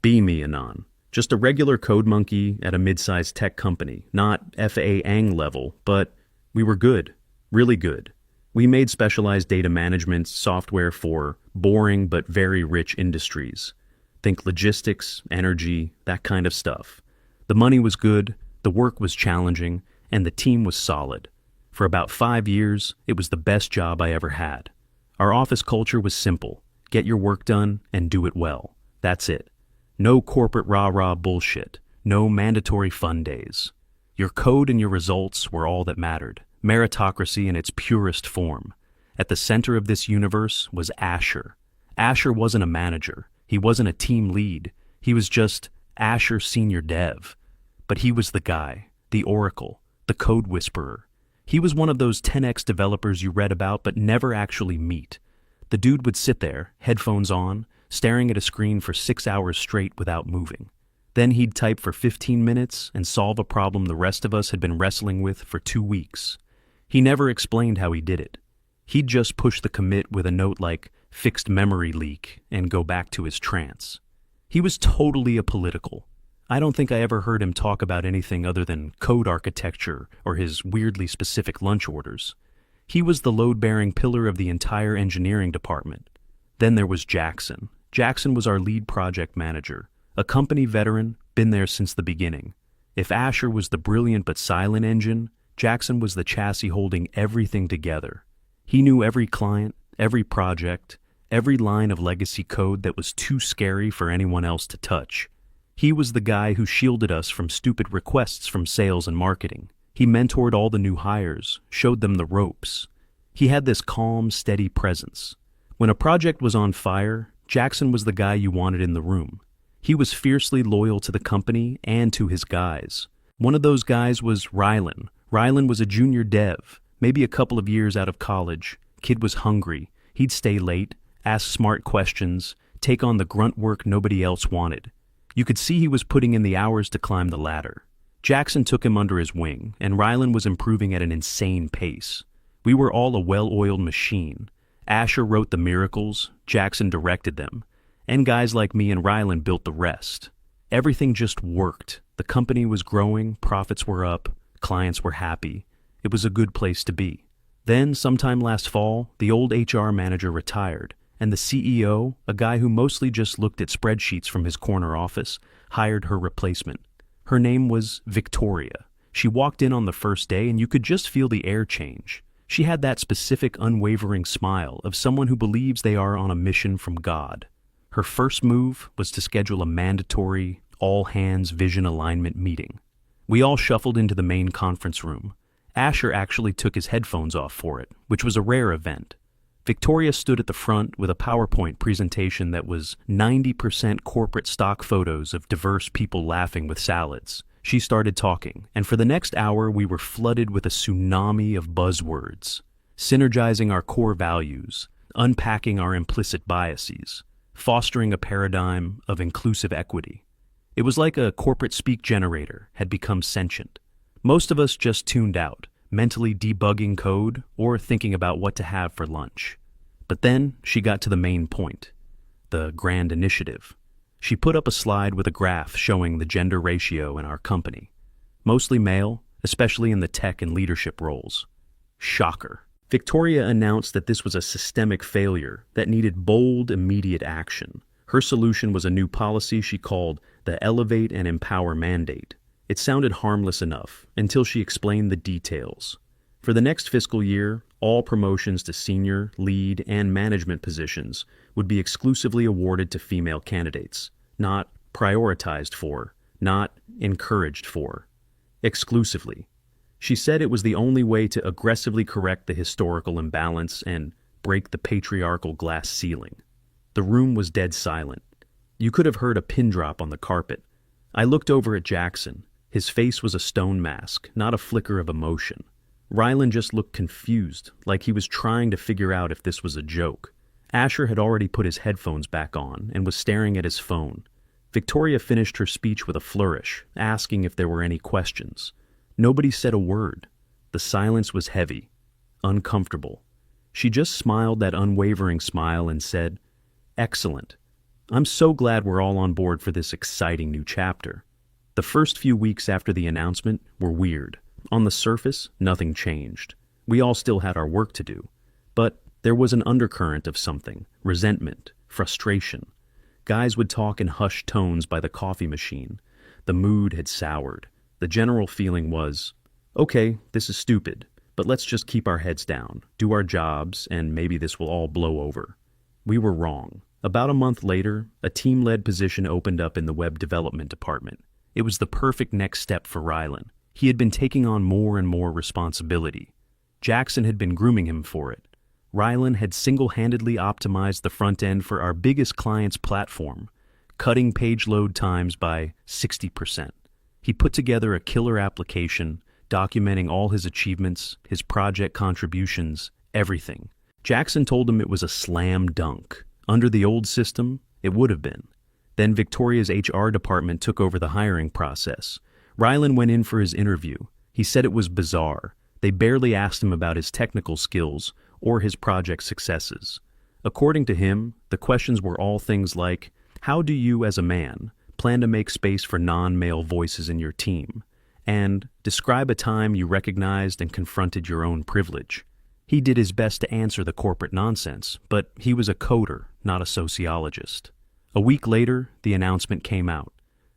Be me, Anon. Just a regular code monkey at a mid-sized tech company. Not F.A. Ang level, but we were good. Really good. We made specialized data management software for boring but very rich industries. Think logistics, energy, that kind of stuff. The money was good, the work was challenging, and the team was solid. For about 5 years, it was the best job I ever had. Our office culture was simple. Get your work done and do it well. That's it. No corporate rah-rah bullshit. No mandatory fun days. Your code and your results were all that mattered. Meritocracy in its purest form. At the center of this universe was Asher. Asher wasn't a manager. He wasn't a team lead. He was just Asher Senior Dev. But he was the guy, the oracle, the code whisperer. He was one of those 10x developers you read about but never actually meet. The dude would sit there, headphones on, staring at a screen for 6 hours straight without moving. Then he'd type for 15 minutes and solve a problem the rest of us had been wrestling with for 2 weeks. He never explained how he did it. He'd just push the commit with a note like, fixed memory leak, and go back to his trance. He was totally apolitical. I don't think I ever heard him talk about anything other than code architecture or his weirdly specific lunch orders. He was the load-bearing pillar of the entire engineering department. Then there was Jackson. Jackson was our lead project manager, a company veteran, been there since the beginning. If Asher was the brilliant but silent engine, Jackson was the chassis holding everything together. He knew every client, every project, every line of legacy code that was too scary for anyone else to touch. He was the guy who shielded us from stupid requests from sales and marketing. He mentored all the new hires, showed them the ropes. He had this calm, steady presence. When a project was on fire, Jackson was the guy you wanted in the room. He was fiercely loyal to the company and to his guys. One of those guys was Rylan. Rylan was a junior dev, maybe a couple of years out of college. Kid was hungry. He'd stay late, ask smart questions, take on the grunt work nobody else wanted. You could see he was putting in the hours to climb the ladder. Jackson took him under his wing, and Rylan was improving at an insane pace. We were all a well-oiled machine. Asher wrote the miracles, Jackson directed them, and guys like me and Rylan built the rest. Everything just worked. The company was growing, profits were up, clients were happy. It was a good place to be. Then, sometime last fall, the old HR manager retired, and the CEO, a guy who mostly just looked at spreadsheets from his corner office, hired her replacement. Her name was Victoria. She walked in on the first day and you could just feel the air change. She had that specific unwavering smile of someone who believes they are on a mission from God. Her first move was to schedule a mandatory, all-hands vision alignment meeting. We all shuffled into the main conference room. Asher actually took his headphones off for it, which was a rare event. Victoria stood at the front with a PowerPoint presentation that was 90% corporate stock photos of diverse people laughing with salads. She started talking, and for the next hour we were flooded with a tsunami of buzzwords, synergizing our core values, unpacking our implicit biases, fostering a paradigm of inclusive equity. It was like a corporate speak generator had become sentient. Most of us just tuned out, mentally debugging code or thinking about what to have for lunch. But then she got to the main point, the grand initiative. She put up a slide with a graph showing the gender ratio in our company. Mostly male, especially in the tech and leadership roles. Shocker. Victoria announced that this was a systemic failure that needed bold, immediate action. Her solution was a new policy she called the Elevate and Empower Mandate. It sounded harmless enough until she explained the details. For the next fiscal year, all promotions to senior, lead, and management positions would be exclusively awarded to female candidates, not prioritized for, not encouraged for. Exclusively. She said it was the only way to aggressively correct the historical imbalance and break the patriarchal glass ceiling. The room was dead silent. You could have heard a pin drop on the carpet. I looked over at Jackson. His face was a stone mask, not a flicker of emotion. Rylan just looked confused, like he was trying to figure out if this was a joke. Asher had already put his headphones back on and was staring at his phone. Victoria finished her speech with a flourish, asking if there were any questions. Nobody said a word. The silence was heavy, uncomfortable. She just smiled that unwavering smile and said, "Excellent. I'm so glad we're all on board for this exciting new chapter. The first few weeks after the announcement were weird. On the surface, nothing changed. We all still had our work to do. But there was an undercurrent of something: resentment, frustration. Guys would talk in hushed tones by the coffee machine. The mood had soured. The general feeling was, okay, this is stupid, but let's just keep our heads down, do our jobs, and maybe this will all blow over. We were wrong. About a month later, a team-led position opened up in the web development department. It was the perfect next step for Rylan. He had been taking on more and more responsibility. Jackson had been grooming him for it. Rylan had single-handedly optimized the front end for our biggest client's platform, cutting page load times by 60%. He put together a killer application, documenting all his achievements, his project contributions, everything. Jackson told him it was a slam dunk. Under the old system, it would have been. Then Victoria's HR department took over the hiring process. Rylan went in for his interview. He said it was bizarre. They barely asked him about his technical skills or his project successes. According to him, the questions were all things like, how do you, as a man, plan to make space for non-male voices in your team? And describe a time you recognized and confronted your own privilege. He did his best to answer the corporate nonsense, but he was a coder, not a sociologist. A week later, the announcement came out.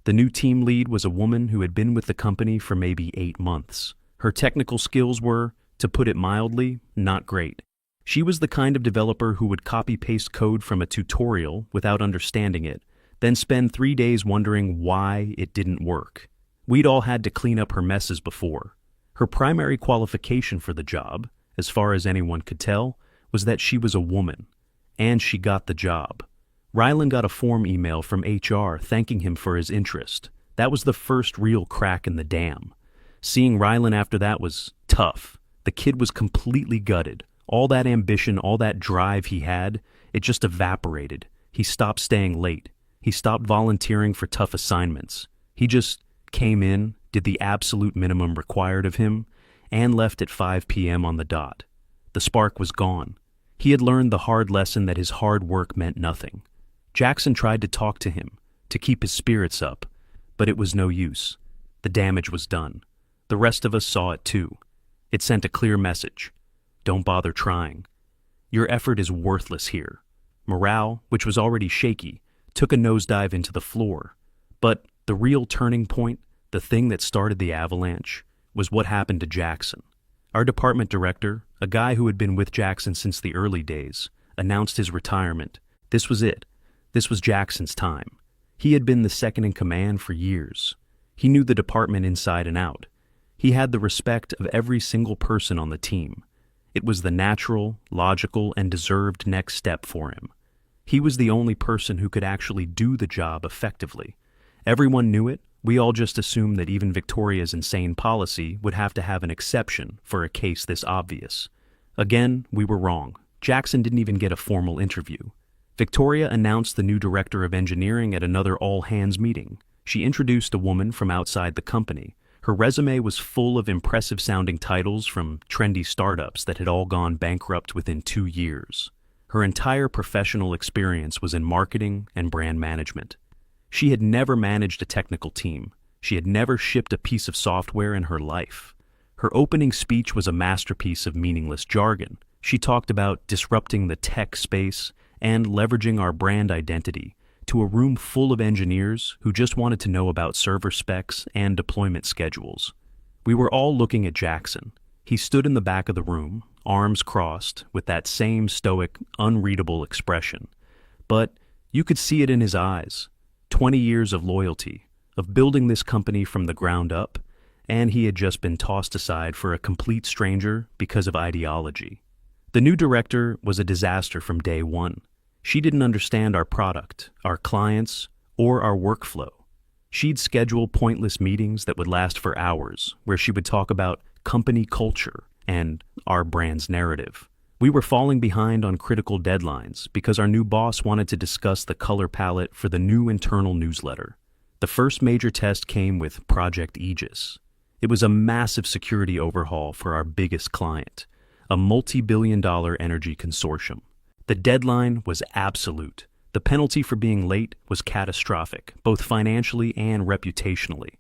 The new team lead was a woman who had been with the company for maybe 8 months. Her technical skills were, to put it mildly, not great. She was the kind of developer who would copy-paste code from a tutorial without understanding it, then spend 3 days wondering why it didn't work. We'd all had to clean up her messes before. Her primary qualification for the job, as far as anyone could tell, was that she was a woman. And she got the job. Rylan got a form email from HR thanking him for his interest. That was the first real crack in the dam. Seeing Rylan after that was tough. The kid was completely gutted. All that ambition, all that drive he had, it just evaporated. He stopped staying late. He stopped volunteering for tough assignments. He just came in, did the absolute minimum required of him, and left at 5 p.m. on the dot. The spark was gone. He had learned the hard lesson that his hard work meant nothing. Jackson tried to talk to him, to keep his spirits up, but it was no use. The damage was done. The rest of us saw it too. It sent a clear message. Don't bother trying. Your effort is worthless here. Morale, which was already shaky, took a nosedive into the floor. But the real turning point, the thing that started the avalanche, was what happened to Jackson. Our department director, a guy who had been with Jackson since the early days, announced his retirement. This was it. This was Jackson's time. He had been the second in command for years. He knew the department inside and out. He had the respect of every single person on the team. It was the natural, logical, and deserved next step for him. He was the only person who could actually do the job effectively. Everyone knew it. We all just assumed that even Victoria's insane policy would have to have an exception for a case this obvious. Again, we were wrong. Jackson didn't even get a formal interview. Victoria announced the new director of engineering at another all-hands meeting. She introduced a woman from outside the company. Her resume was full of impressive-sounding titles from trendy startups that had all gone bankrupt within 2 years. Her entire professional experience was in marketing and brand management. She had never managed a technical team. She had never shipped a piece of software in her life. Her opening speech was a masterpiece of meaningless jargon. She talked about disrupting the tech space and leveraging our brand identity to a room full of engineers who just wanted to know about server specs and deployment schedules. We were all looking at Jackson. He stood in the back of the room, arms crossed, with that same stoic, unreadable expression. But you could see it in his eyes. 20 years of loyalty, of building this company from the ground up, and he had just been tossed aside for a complete stranger because of ideology. The new director was a disaster from day one. She didn't understand our product, our clients, or our workflow. She'd schedule pointless meetings that would last for hours, where she would talk about company culture and our brand's narrative. We were falling behind on critical deadlines because our new boss wanted to discuss the color palette for the new internal newsletter. The first major test came with Project Aegis. It was a massive security overhaul for our biggest client, a multi-billion-dollar energy consortium. The deadline was absolute. The penalty for being late was catastrophic, both financially and reputationally.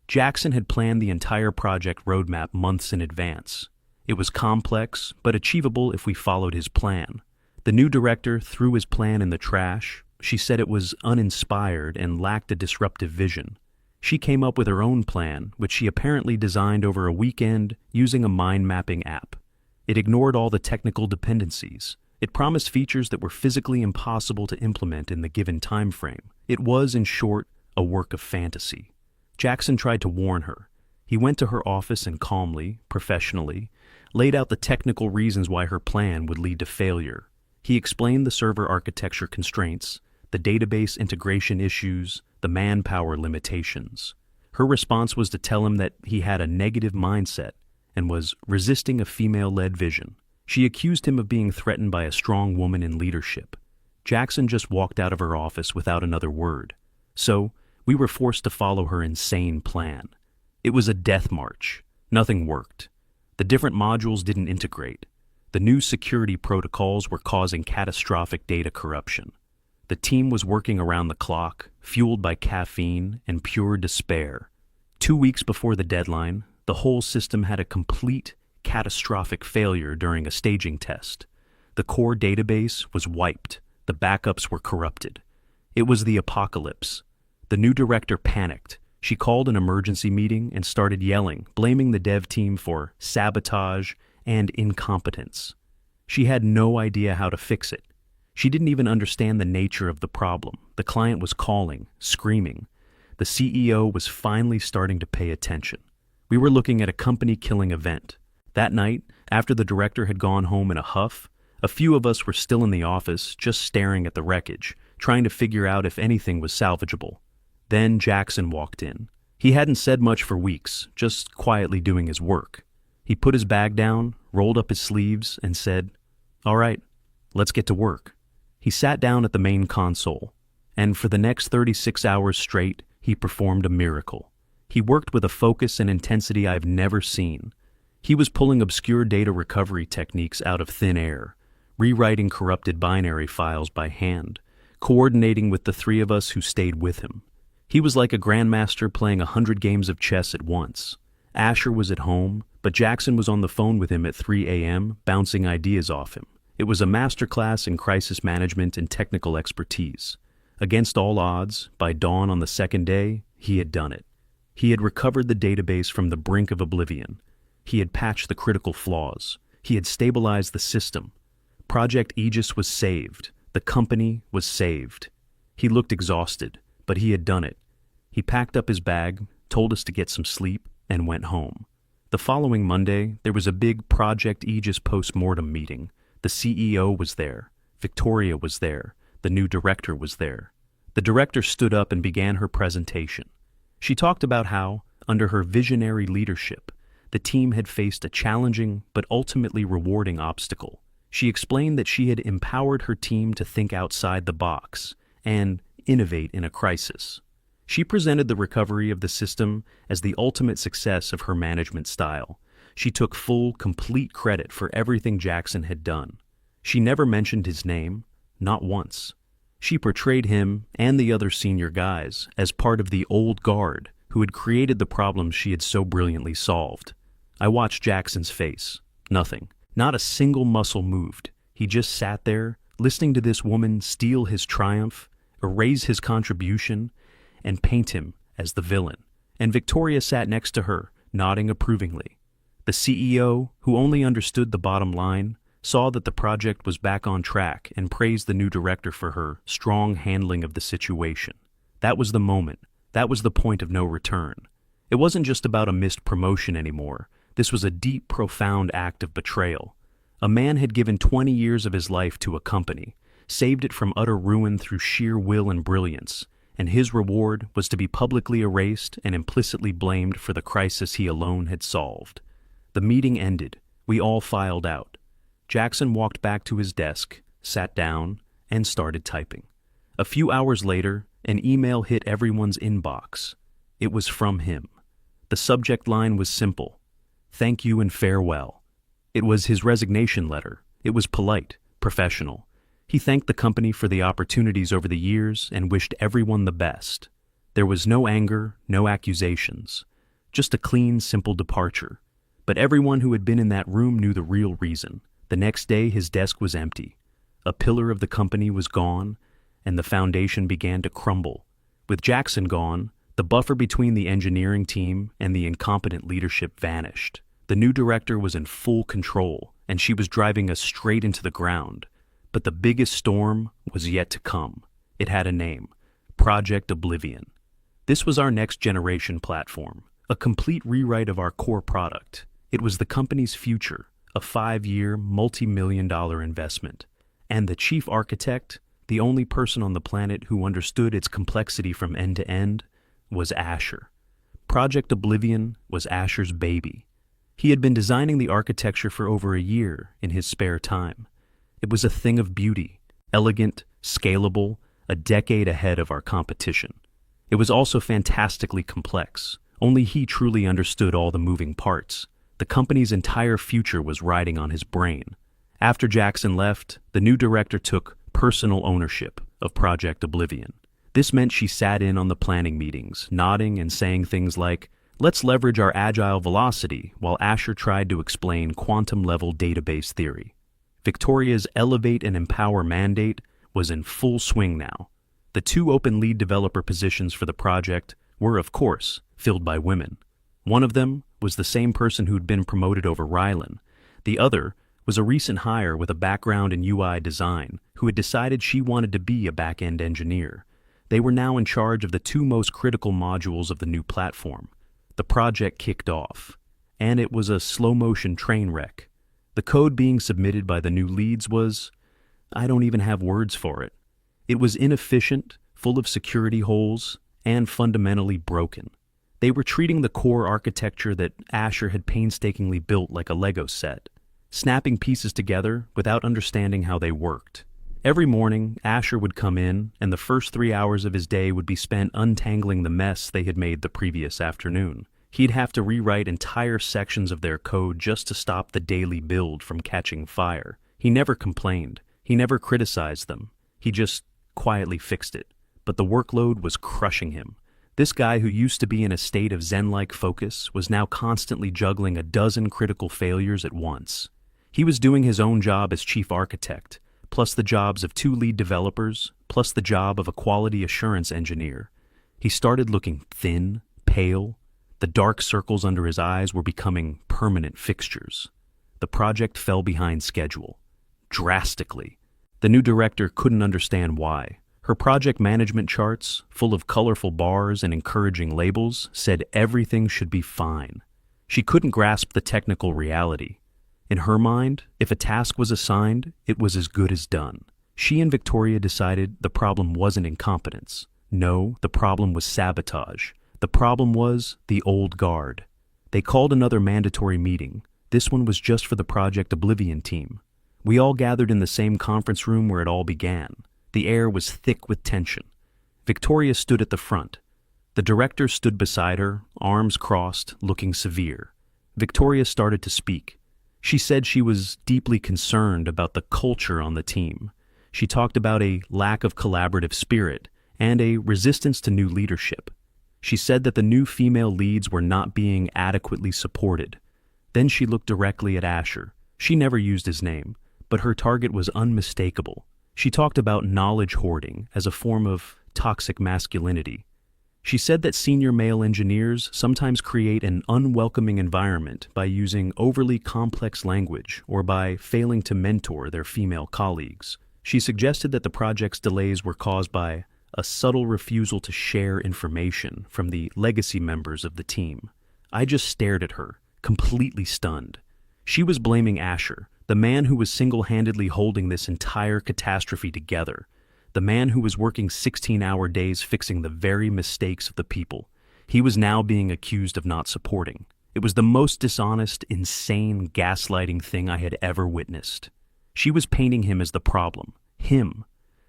Jackson had planned the entire project roadmap months in advance. It was complex, but achievable if we followed his plan. The new director threw his plan in the trash. She said it was uninspired and lacked a disruptive vision. She came up with her own plan, which she apparently designed over a weekend using a mind mapping app. It ignored all the technical dependencies. It promised features that were physically impossible to implement in the given time frame. It was, in short, a work of fantasy. Jackson tried to warn her. He went to her office and calmly, professionally, laid out the technical reasons why her plan would lead to failure. He explained the server architecture constraints, the database integration issues, the manpower limitations. Her response was to tell him that he had a negative mindset and was resisting a female-led vision. She accused him of being threatened by a strong woman in leadership. Jackson just walked out of her office without another word. So, we were forced to follow her insane plan. It was a death march. Nothing worked. The different modules didn't integrate. The new security protocols were causing catastrophic data corruption. The team was working around the clock, fueled by caffeine and pure despair. 2 weeks before the deadline, the whole system had a complete, catastrophic failure during a staging test. The core database was wiped. The backups were corrupted. It was the apocalypse. The new director panicked. She called an emergency meeting and started yelling, blaming the dev team for sabotage and incompetence. She had no idea how to fix it. She didn't even understand the nature of the problem. The client was calling, screaming. The CEO was finally starting to pay attention. We were looking at a company-killing event. That night, after the director had gone home in a huff, a few of us were still in the office, just staring at the wreckage, trying to figure out if anything was salvageable. Then Jackson walked in. He hadn't said much for weeks, just quietly doing his work. He put his bag down, rolled up his sleeves, and said, "All right, let's get to work." He sat down at the main console, and for the next 36 hours straight, he performed a miracle. He worked with a focus and intensity I've never seen. He was pulling obscure data recovery techniques out of thin air, rewriting corrupted binary files by hand, coordinating with the three of us who stayed with him. He was like a grandmaster playing 100 games of chess at once. Asher was at home, but Jackson was on the phone with him at 3 a.m., bouncing ideas off him. It was a masterclass in crisis management and technical expertise. Against all odds, by dawn on the second day, he had done it. He had recovered the database from the brink of oblivion. He had patched the critical flaws. He had stabilized the system. Project Aegis was saved. The company was saved. He looked exhausted, but he had done it. He packed up his bag, told us to get some sleep, and went home. The following Monday, there was a big Project Aegis post-mortem meeting. The CEO was there. Victoria was there. The new director was there. The director stood up and began her presentation. She talked about how, under her visionary leadership, the team had faced a challenging but ultimately rewarding obstacle. She explained that she had empowered her team to think outside the box and innovate in a crisis. She presented the recovery of the system as the ultimate success of her management style. She took full, complete credit for everything Jackson had done. She never mentioned his name, not once. She portrayed him and the other senior guys as part of the old guard who had created the problems she had so brilliantly solved. I watched Jackson's face. Nothing. Not a single muscle moved. He just sat there, listening to this woman steal his triumph, erase his contribution, and paint him as the villain. And Victoria sat next to her, nodding approvingly. The CEO, who only understood the bottom line, saw that the project was back on track and praised the new director for her strong handling of the situation. That was the moment. That was the point of no return. It wasn't just about a missed promotion anymore. This was a deep, profound act of betrayal. A man had given 20 years of his life to a company, saved it from utter ruin through sheer will and brilliance, and his reward was to be publicly erased and implicitly blamed for the crisis he alone had solved. The meeting ended. We all filed out. Jackson walked back to his desk, sat down, and started typing. A few hours later, an email hit everyone's inbox. It was from him. The subject line was simple: "Thank you and farewell." It was his resignation letter. It was polite, professional. He thanked the company for the opportunities over the years and wished everyone the best. There was no anger, no accusations, just a clean, simple departure. But everyone who had been in that room knew the real reason. The next day, his desk was empty. A pillar of the company was gone, and the foundation began to crumble. With Jackson gone, the buffer between the engineering team and the incompetent leadership vanished. The new director was in full control, and she was driving us straight into the ground. But the biggest storm was yet to come. It had a name: Project Oblivion. This was our next generation platform, a complete rewrite of our core product. It was the company's future, a 5-year, multi-million-dollar investment. And the chief architect, the only person on the planet who understood its complexity from end to end, was Asher. Project Oblivion was Asher's baby. He had been designing the architecture for over a year in his spare time. It was a thing of beauty, elegant, scalable, a decade ahead of our competition. It was also fantastically complex. Only he truly understood all the moving parts. The company's entire future was riding on his brain. After Jackson left, the new director took personal ownership of Project Oblivion. This meant she sat in on the planning meetings, nodding and saying things like, "Let's leverage our agile velocity," while Asher tried to explain quantum-level database theory. Victoria's Elevate and Empower mandate was in full swing now. The 2 open lead developer positions for the project were, of course, filled by women. One of them was the same person who'd been promoted over Rylan. The other was a recent hire with a background in UI design who had decided she wanted to be a back-end engineer. They were now in charge of the 2 most critical modules of the new platform. The project kicked off, and it was a slow-motion train wreck. The code being submitted by the new leads was, I don't even have words for it. It was inefficient, full of security holes, and fundamentally broken. They were treating the core architecture that Asher had painstakingly built like a Lego set, snapping pieces together without understanding how they worked. Every morning, Asher would come in, and the first 3 hours of his day would be spent untangling the mess they had made the previous afternoon. He'd have to rewrite entire sections of their code just to stop the daily build from catching fire. He never complained. He never criticized them. He just quietly fixed it. But the workload was crushing him. This guy who used to be in a state of zen-like focus was now constantly juggling a dozen critical failures at once. He was doing his own job as chief architect, plus the jobs of 2 lead developers, plus the job of a quality assurance engineer. He started looking thin, pale. The dark circles under his eyes were becoming permanent fixtures. The project fell behind schedule. Drastically. The new director couldn't understand why. Her project management charts, full of colorful bars and encouraging labels, said everything should be fine. She couldn't grasp the technical reality. In her mind, if a task was assigned, it was as good as done. She and Victoria decided the problem wasn't incompetence. No, the problem was sabotage. The problem was the old guard. They called another mandatory meeting. This one was just for the Project Oblivion team. We all gathered in the same conference room where it all began. The air was thick with tension. Victoria stood at the front. The director stood beside her, arms crossed, looking severe. Victoria started to speak. She said she was deeply concerned about the culture on the team. She talked about a lack of collaborative spirit and a resistance to new leadership. She said that the new female leads were not being adequately supported. Then she looked directly at Asher. She never used his name, but her target was unmistakable. She talked about knowledge hoarding as a form of toxic masculinity. She said that senior male engineers sometimes create an unwelcoming environment by using overly complex language or by failing to mentor their female colleagues. She suggested that the project's delays were caused by a subtle refusal to share information from the legacy members of the team. I just stared at her, completely stunned. She was blaming Asher, the man who was single-handedly holding this entire catastrophe together, the man who was working 16-hour days fixing the very mistakes of the people. He was now being accused of not supporting. It was the most dishonest, insane, gaslighting thing I had ever witnessed. She was painting him as the problem, him,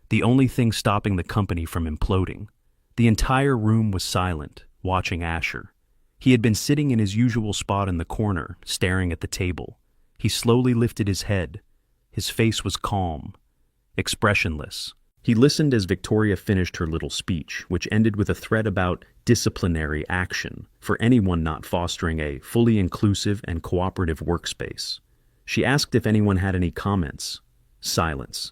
the only thing stopping the company from imploding. The entire room was silent, watching Asher. He had been sitting in his usual spot in the corner, staring at the table. He slowly lifted his head. His face was calm. expressionless. He listened as Victoria finished her little speech, which ended with a threat about disciplinary action for anyone not fostering a fully inclusive and cooperative workspace. She asked if anyone had any comments. Silence.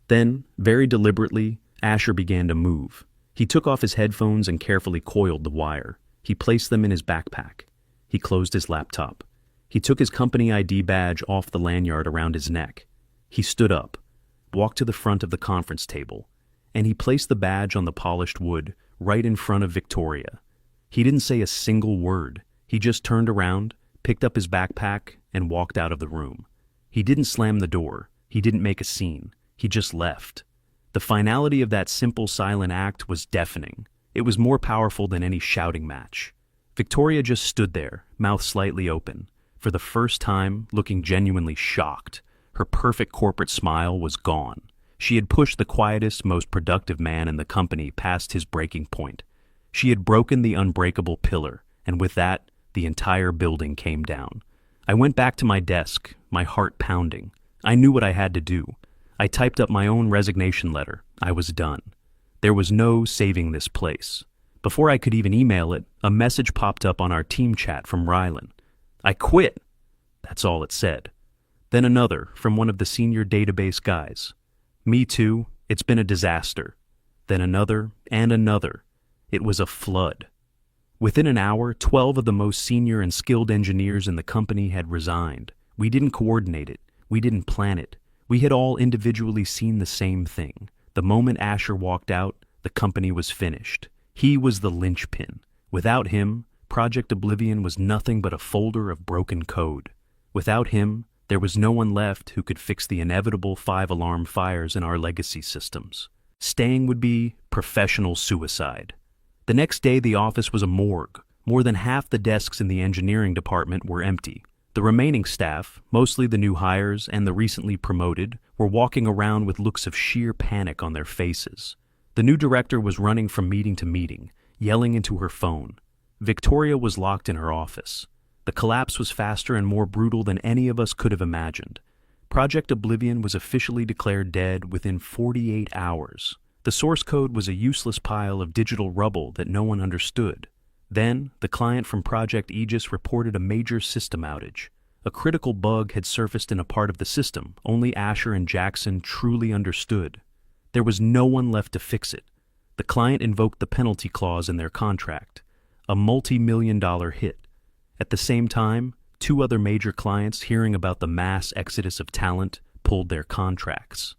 Then, very deliberately, Asher began to move. He took off his headphones and carefully coiled the wire. He placed them in his backpack. He closed his laptop. He took his company ID badge off the lanyard around his neck. He stood up, walked to the front of the conference table, and he placed the badge on the polished wood right in front of Victoria. He didn't say a single word. He just turned around, picked up his backpack, and walked out of the room. He didn't slam the door. He didn't make a scene. He just left. The finality of that simple silent act was deafening. It was more powerful than any shouting match. Victoria just stood there, mouth slightly open, for the first time looking genuinely shocked. Her perfect corporate smile was gone. She had pushed the quietest, most productive man in the company past his breaking point. She had broken the unbreakable pillar, and with that, the entire building came down. I went back to my desk, my heart pounding. I knew what I had to do. I typed up my own resignation letter. I was done. There was no saving this place. Before I could even email it, a message popped up on our team chat from Rylan. I quit. That's all it said. Then another from one of the senior database guys. Me too. It's been a disaster. Then another and another. It was a flood. Within an hour, 12 of the most senior and skilled engineers in the company had resigned. We didn't coordinate it. We didn't plan it. We had all individually seen the same thing. The moment Asher walked out, the company was finished. He was the linchpin. Without him, Project Oblivion was nothing but a folder of broken code. Without him, there was no one left who could fix the inevitable 5-alarm fires in our legacy systems. Staying would be professional suicide. The next day, the office was a morgue. More than half the desks in the engineering department were empty. The remaining staff, mostly the new hires and the recently promoted, were walking around with looks of sheer panic on their faces. The new director was running from meeting to meeting, yelling into her phone. Victoria was locked in her office. The collapse was faster and more brutal than any of us could have imagined. Project Oblivion was officially declared dead within 48 hours. The source code was a useless pile of digital rubble that no one understood. Then, the client from Project Aegis reported a major system outage. A critical bug had surfaced in a part of the system only Asher and Jackson truly understood. There was no one left to fix it. The client invoked the penalty clause in their contract, a multi-million-dollar hit. At the same time, 2 other major clients, hearing about the mass exodus of talent, pulled their contracts.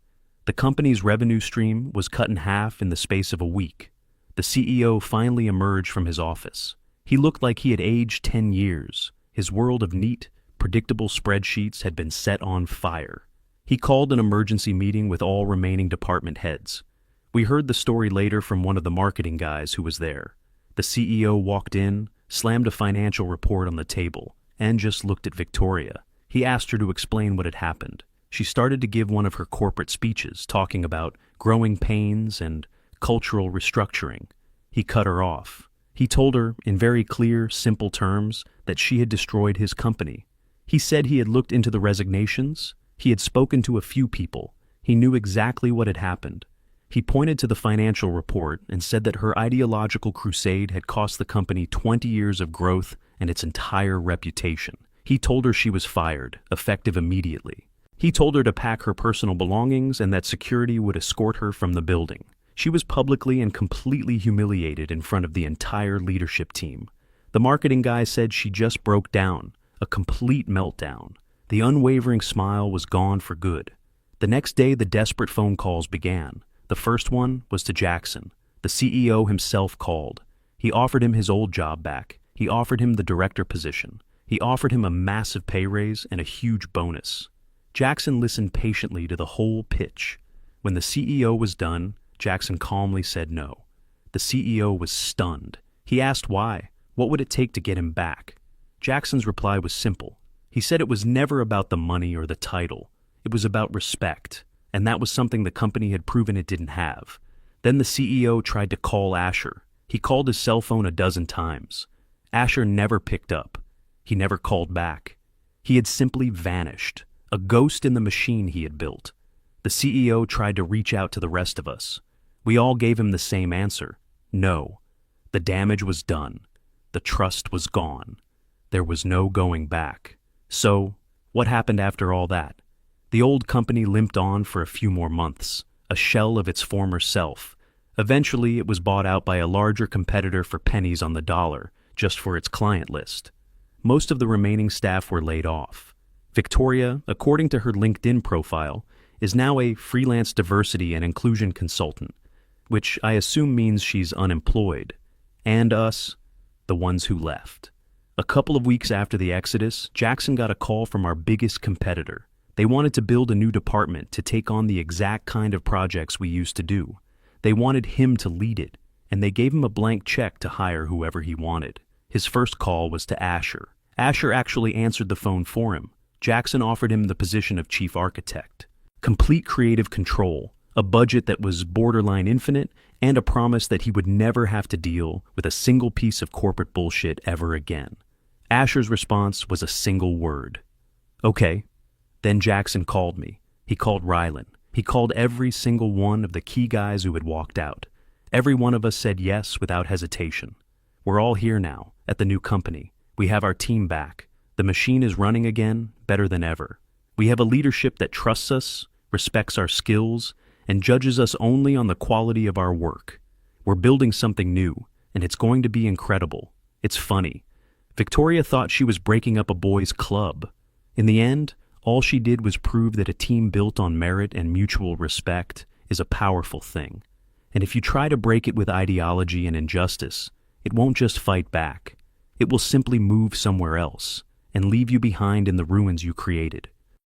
The company's revenue stream was cut in half in the space of a week. The CEO finally emerged from his office. He looked like he had aged 10 years. His world of neat, predictable spreadsheets had been set on fire. He called an emergency meeting with all remaining department heads. We heard the story later from one of the marketing guys who was there. The CEO walked in, slammed a financial report on the table, and just looked at Victoria. He asked her to explain what had happened. She started to give one of her corporate speeches, talking about growing pains and cultural restructuring. He cut her off. He told her, in very clear, simple terms, that she had destroyed his company. He said he had looked into the resignations. He had spoken to a few people. He knew exactly what had happened. He pointed to the financial report and said that her ideological crusade had cost the company 20 years of growth and its entire reputation. He told her she was fired, effective immediately. He told her to pack her personal belongings and that security would escort her from the building. She was publicly and completely humiliated in front of the entire leadership team. The marketing guy said she just broke down, a complete meltdown. The unwavering smile was gone for good. The next day, the desperate phone calls began. The first one was to Jackson. The CEO himself called. He offered him his old job back. He offered him the director position. He offered him a massive pay raise and a huge bonus. Jackson listened patiently to the whole pitch. When the CEO was done, Jackson calmly said no. The CEO was stunned. He asked why. What would it take to get him back? Jackson's reply was simple. He said it was never about the money or the title. It was about respect, and that was something the company had proven it didn't have. Then the CEO tried to call Asher. He called his cell phone a dozen times. Asher never picked up. He never called back. He had simply vanished, a ghost in the machine he had built. The CEO tried to reach out to the rest of us. We all gave him the same answer. No. The damage was done. The trust was gone. There was no going back. So, what happened after all that? The old company limped on for a few more months, a shell of its former self. Eventually, it was bought out by a larger competitor for pennies on the dollar, just for its client list. Most of the remaining staff were laid off. Victoria, according to her LinkedIn profile, is now a freelance diversity and inclusion consultant, which I assume means she's unemployed. And us, the ones who left. A couple of weeks after the exodus, Jackson got a call from our biggest competitor. They wanted to build a new department to take on the exact kind of projects we used to do. They wanted him to lead it, and they gave him a blank check to hire whoever he wanted. His first call was to Asher. Asher actually answered the phone for him. Jackson offered him the position of chief architect. Complete creative control, a budget that was borderline infinite, and a promise that he would never have to deal with a single piece of corporate bullshit ever again. Asher's response was a single word. Okay. Then Jackson called me. He called Rylan. He called every single one of the key guys who had walked out. Every one of us said yes without hesitation. We're all here now, at the new company. We have our team back. The machine is running again, better than ever. We have a leadership that trusts us, respects our skills, and judges us only on the quality of our work. We're building something new, and it's going to be incredible. It's funny. Victoria thought she was breaking up a boys' club. In the end, all she did was prove that a team built on merit and mutual respect is a powerful thing. And if you try to break it with ideology and injustice, it won't just fight back. It will simply move somewhere else and leave you behind in the ruins you created.